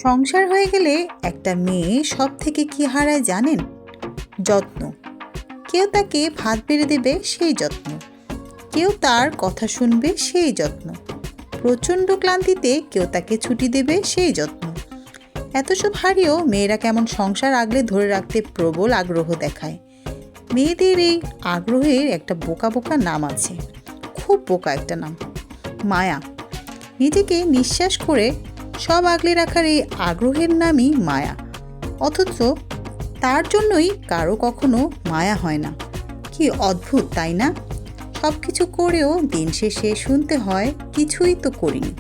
সংসার হয়ে গেলে একটা মেয়ে সব থেকে কি হারায় জানেন? যত্ন। কেউ তাকে ভাত বেড়ে দেবে, সেই যত্ন। কেউ তার কথা শুনবে, সেই যত্ন। প্রচণ্ড ক্লান্তিতে কেউ তাকে ছুটি দেবে, সেই যত্ন। এত সব হারিয়েও মেয়েরা কেমন সংসার আগলে ধরে রাখতে প্রবল আগ্রহ দেখায়। মেয়েদের এই আগ্রহের একটা বোকা বোকা নাম আছে, খুব বোকা একটা নাম, মায়া। নিজেকে নিঃশ্বাস করে সব আগলে রাখার এই আগ্রহের নামই মায়া। অথচ তার জন্যই কারো কখনো মায়া হয় না। কি অদ্ভুত, তাই না? সব কিছু করেও দিন শেষে শুনতে হয় কিছুই তো করিনি।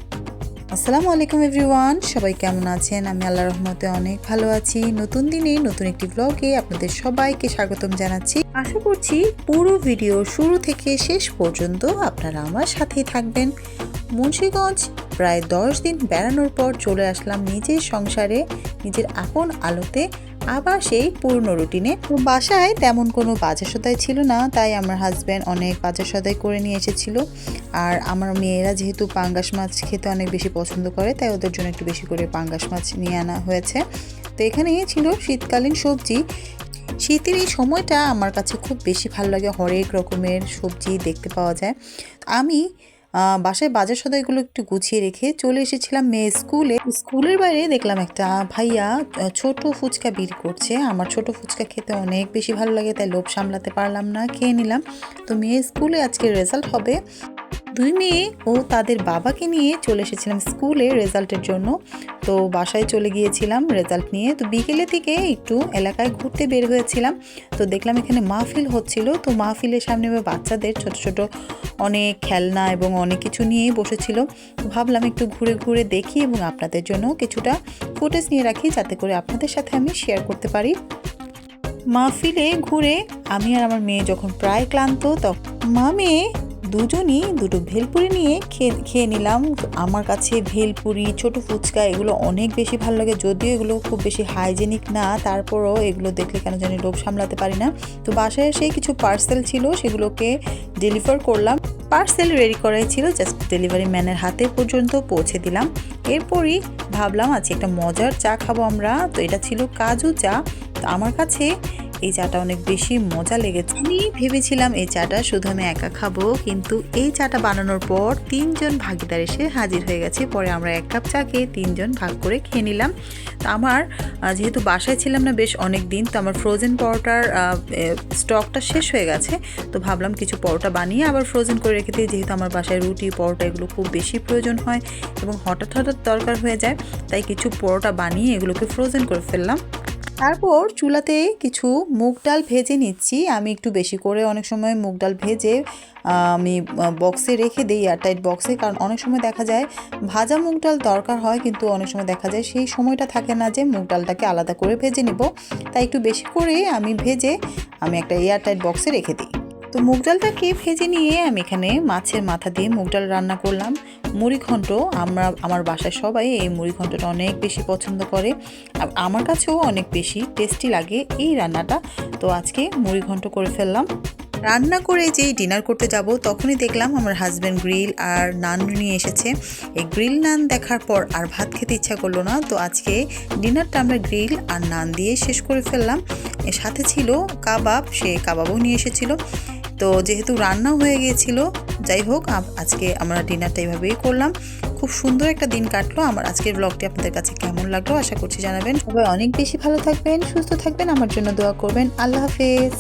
আসসালামু আলাইকুম এভরিওয়ান, সবাই কেমন আছেন? আমি আল্লাহর রহমতে অনেক ভালো আছি। নতুন দিনে নতুন একটি ব্লগে আপনাদের সবাইকে স্বাগতম জানাচ্ছি। আশা করছি পুরো ভিডিও শুরু থেকে শেষ পর্যন্ত আপনারা আমার সাথেই থাকবেন। মুন্সিগঞ্জ প্রায় 10 দিন বেড়ানোর পর চলে আসলাম নিজের সংসারে, নিজের আপন আলোতে, আবার সেই পুরনো রুটিনে। তো বাসায় তেমন কোনো বাজার সদাই ছিল না, তাই আমার হাজব্যান্ড অনেক বাজার সদাই করে নিয়ে এসেছিল। আর আমার মেয়েরা যেহেতু পাঙ্গাস মাছ খেতে অনেক বেশি পছন্দ করে, তাই ওদের জন্য একটু বেশি করে পাঙ্গাস মাছ নিয়ে আনা হয়েছে। তো এখানে ছিল শীতকালীন সবজি। শীতের এই সময়টা আমার কাছে খুব বেশি ভালো লাগে, হরেক রকমের সবজি দেখতে পাওয়া যায়। আমি বাসায় বাজার সদাইগুলো একটু গুছিয়ে রেখে চলে এসেছিলাম মেয়ে স্কুলের বাইরে দেখলাম একটা ভাইয়া ছোট ফুচকা বিক্রি করছে। আমার ছোট ফুচকা খেতে অনেক বেশি ভালো লাগে, তাই লোভ সামলাতে পারলাম না, খেয়ে নিলাম। তো মেয়ে স্কুলে আজকে রেজাল্ট হবে, দুই মেয়ে ও তাদের বাবাকে নিয়ে চলে এসেছিলাম স্কুলে রেজাল্টের জন্য। তো বাসায় চলে গিয়েছিলাম রেজাল্ট নিয়ে। তো বিকেলে থেকে একটু এলাকায় ঘুরতে বের হয়েছিলাম। তো দেখলাম এখানে মাহফিল হচ্ছিল। তো মাহফিলের সামনে বাচ্চাদের ছোট ছোট অনেক খেলনা এবং অনেক কিছু নিয়েই বসেছিল। তো ভাবলাম একটু ঘুরে ঘুরে দেখি এবং আপনাদের জন্য কিছুটা ফুটেজ নিয়ে রাখি, যাতে করে আপনাদের সাথে আমি শেয়ার করতে পারি। মাহফিলে ঘুরে আমি আর আমার মেয়ে যখন প্রায় ক্লান্ত, তখন মেয়ে দুজনই দুটো ভেলপুরি নিয়ে খেয়ে নিলাম। আমার কাছে ভেলপুরি, ছোট ফুচকা এগুলো অনেক বেশি ভালো লাগে। যদিও এগুলো খুব বেশি হাইজেনিক না, তারপরও এগুলো দেখলে কেন জানি লোভ সামলাতে পারি না। তো বাসায় এসে কিছু পার্সেল ছিল, সেগুলোকে ডেলিভার করলাম। পার্সেল রেডি করাই ছিল, জাস্ট ডেলিভারি ম্যানের হাতে পর্যন্ত পৌঁছে দিলাম। এরপরই ভাবলাম আজকে একটা মজার চা খাবো আমরা। তো এটা ছিল কাজু চা। তো আমার কাছে এই চাটা অনেক বেশি মজা লেগেছে। আমি ভেবেছিলাম এই চাটা শুধু আমি একা খাবো, কিন্তু এই চাটা বানানোর পর 3 জন ভাগিদার এসে হাজির হয়ে গেছে। পরে আমরা 1 কাপ চাকে 3 জন ভাগ করে খেয়ে নিলাম। তো আমার যেহেতু বাসায় ছিলাম না বেশ অনেক দিন, তো আমার ফ্রোজেন পরোটার স্টকটা শেষ হয়ে গেছে। তো ভাবলাম কিছু পরোটা বানিয়ে আবার ফ্রোজেন করে রেখে দিই, যেহেতু আমার বাসায় রুটি পরোটা এগুলো খুব বেশি প্রয়োজন হয় এবং হঠাৎ হঠাৎ দরকার হয়ে যায়, তাই কিছু পরোটা বানিয়ে এগুলোকে ফ্রোজেন করে ফেললাম। তারপর চুলাতে কিছু মুগ ডাল ভেজে নিচ্ছি। আমি একটু বেশি করে অনেক সময় মুগ ডাল ভেজে আমি বক্সে রেখে দিই, এয়ারটাইট বক্সে, কারণ অনেক সময় দেখা যায় ভাজা মুগ ডাল দরকার হয়, কিন্তু অনেক সময় দেখা যায় সেই সময়টা থাকে না যে মুগ ডালটাকে আলাদা করে ভেজে নিব। তাই একটু বেশি করে আমি ভেজে একটা এয়ারটাইট বক্সে রেখে দিই। তো মুগ ডালটাকে ভেজে নিয়ে আমি এখানে মাছের মাথা দিয়ে মুগ ডাল রান্না করলাম। মুড়িঘণ্ট, আমার বাসায় সবাই এই মুড়িঘণ্টটা অনেক বেশি পছন্দ করে, আমার কাছেও অনেক বেশি টেস্টি লাগে এই রান্নাটা। তো আজকে মুড়িঘণ্ট করে ফেললাম। রান্না করে যেই ডিনার করতে যাব, তখনই দেখলাম আমার হাজব্যান্ড গ্রিল আর নান নিয়ে এসেছে। এই গ্রিল নান দেখার পর আর ভাত খেতে ইচ্ছা করলো না। তো আজকে ডিনারটা আমরা গ্রিল আর নান দিয়ে শেষ করে ফেললাম। এর সাথে ছিল কাবাব, সে কাবাবও নিয়ে এসেছিল। তো যেহেতু রান্না হয়ে গিয়েছিল, যাই হোক আজকে আমরা ডিনারটা এইভাবেই করলাম। খুব সুন্দর একটা দিন কাটলো। আমার আজকের ব্লগটি আপনাদের কাছে কেমন লাগলো আশা করছি জানাবেন। সবাই অনেক বেশি ভালো থাকবেন, সুস্থ থাকবেন, আমার জন্য দোয়া করবেন। আল্লাহ হাফেজ।